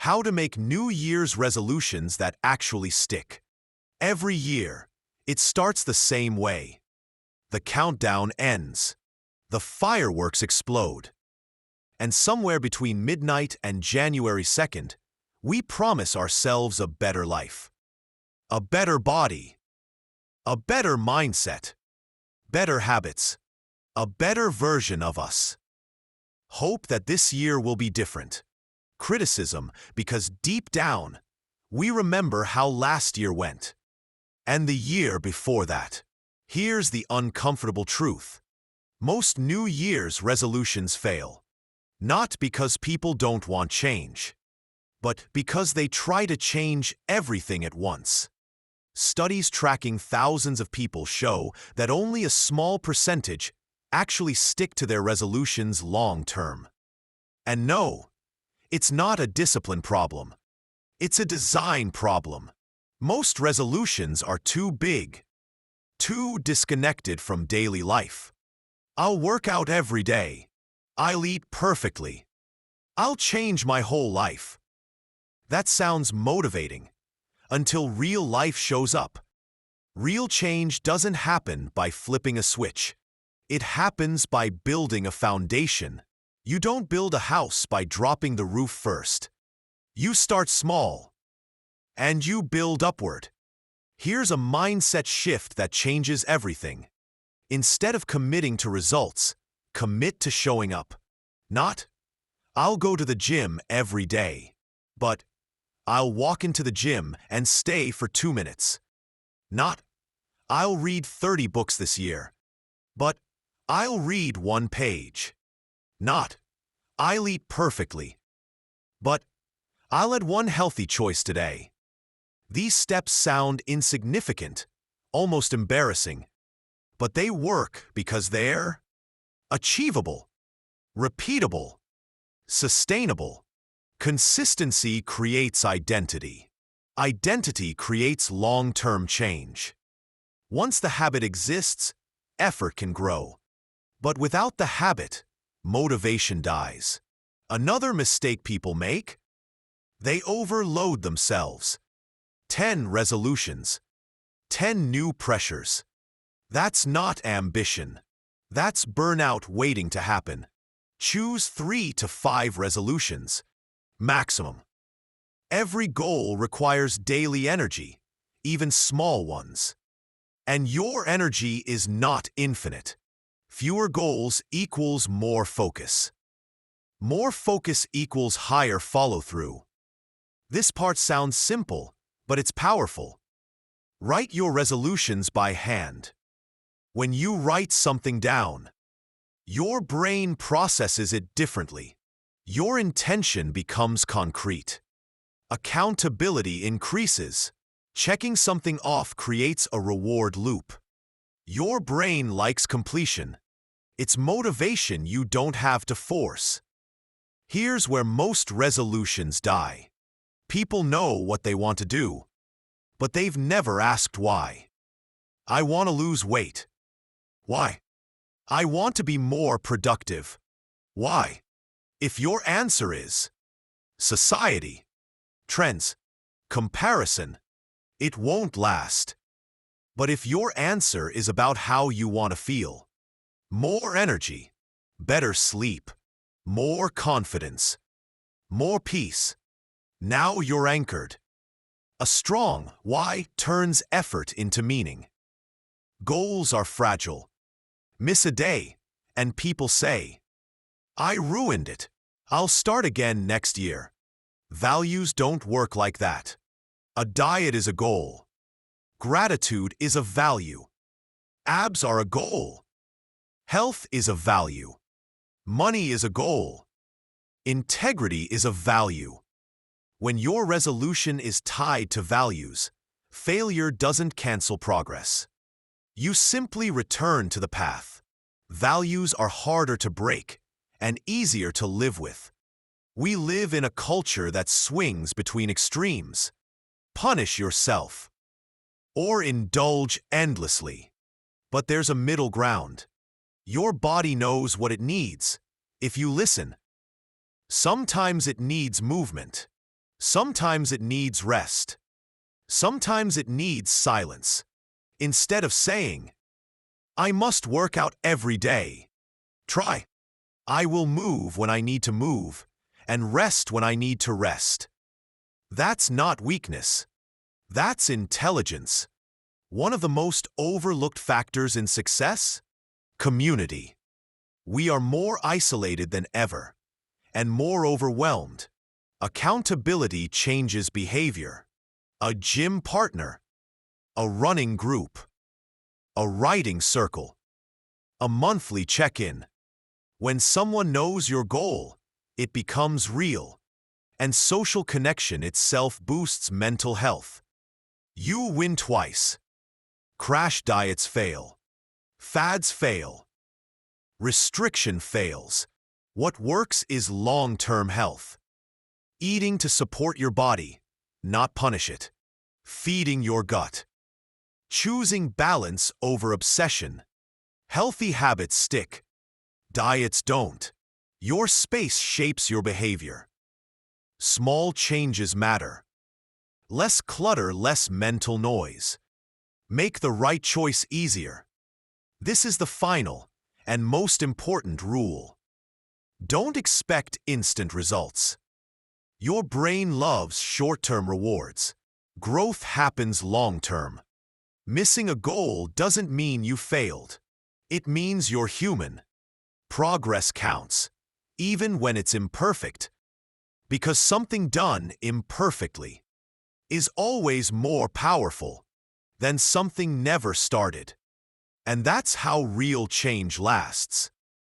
How to make New Year's resolutions that actually stick. Every year, it starts the same way. The countdown ends. The fireworks explode. And somewhere between midnight and January 2nd, we promise ourselves a better life. A better body. A better mindset. Better habits. A better version of us. Hope that this year will be different. Criticism, because deep down, we remember how last year went. And the year before that. Here's the uncomfortable truth. Most New Year's resolutions fail. Not because people don't want change, but because they try to change everything at once. Studies tracking thousands of people show that only a small percentage actually stick to their resolutions long term. And no, it's not a discipline problem. It's a design problem. Most resolutions are too big, too disconnected from daily life. I'll work out every day. I'll eat perfectly. I'll change my whole life. That sounds motivating until real life shows up. Real change doesn't happen by flipping a switch. It happens by building a foundation. You don't build a house by dropping the roof first. You start small, and you build upward. Here's a mindset shift that changes everything. Instead of committing to results, commit to showing up. Not, I'll go to the gym every day, but I'll walk into the gym and stay for 2 minutes. Not, I'll read 30 books this year, but I'll read 1 page. Not, I'll eat perfectly, but I'll add 1 healthy choice today. These steps sound insignificant, almost embarrassing, but they work because they're achievable, repeatable, sustainable. Consistency creates identity. Identity creates long-term change. Once the habit exists, effort can grow. But without the habit, motivation dies. Another mistake people make? They overload themselves. 10 resolutions. 10 new pressures. That's not ambition. That's burnout waiting to happen. Choose 3 to 5 resolutions. Maximum. Every goal requires daily energy, even small ones. And your energy is not infinite. Fewer goals equals more focus. More focus equals higher follow-through. This part sounds simple, but it's powerful. Write your resolutions by hand. When you write something down, your brain processes it differently. Your intention becomes concrete. Accountability increases. Checking something off creates a reward loop. Your brain likes completion. It's motivation you don't have to force. Here's where most resolutions die. People know what they want to do, but they've never asked why. I want to lose weight. Why? I want to be more productive. Why? If your answer is society, trends, comparison, it won't last. But if your answer is about how you want to feel, more energy, better sleep, more confidence, more peace, now you're anchored. A strong why turns effort into meaning. Goals are fragile. Miss a day, and people say, I ruined it. I'll start again next year. Values don't work like that. A diet is a goal. Gratitude is a value. Abs are a goal. Health is a value. Money is a goal. Integrity is a value. When your resolution is tied to values, failure doesn't cancel progress. You simply return to the path. Values are harder to break and easier to live with. We live in a culture that swings between extremes. Punish yourself or indulge endlessly. But there's a middle ground. Your body knows what it needs if you listen. Sometimes it needs movement. Sometimes it needs rest. Sometimes it needs silence. Instead of saying, I must work out every day, try, I will move when I need to move and rest when I need to rest. That's not weakness. That's intelligence. One of the most overlooked factors in success? Community. We are more isolated than ever and more overwhelmed. Accountability changes behavior. A gym partner, a running group, a writing circle, a monthly check-in. When someone knows your goal, it becomes real, and social connection itself boosts mental health. You win twice. Crash diets fail. Fads fail. Restriction fails. What works is long-term health. Eating to support your body, not punish it. Feeding your gut. Choosing balance over obsession. Healthy habits stick. Diets don't. Your space shapes your behavior. Small changes matter. Less clutter, less mental noise. Make the right choice easier. This is the final and most important rule. Don't expect instant results. Your brain loves short-term rewards. Growth happens long-term. Missing a goal doesn't mean you failed. It means you're human. Progress counts, even when it's imperfect, because something done imperfectly is always more powerful than something never started. And that's how real change lasts.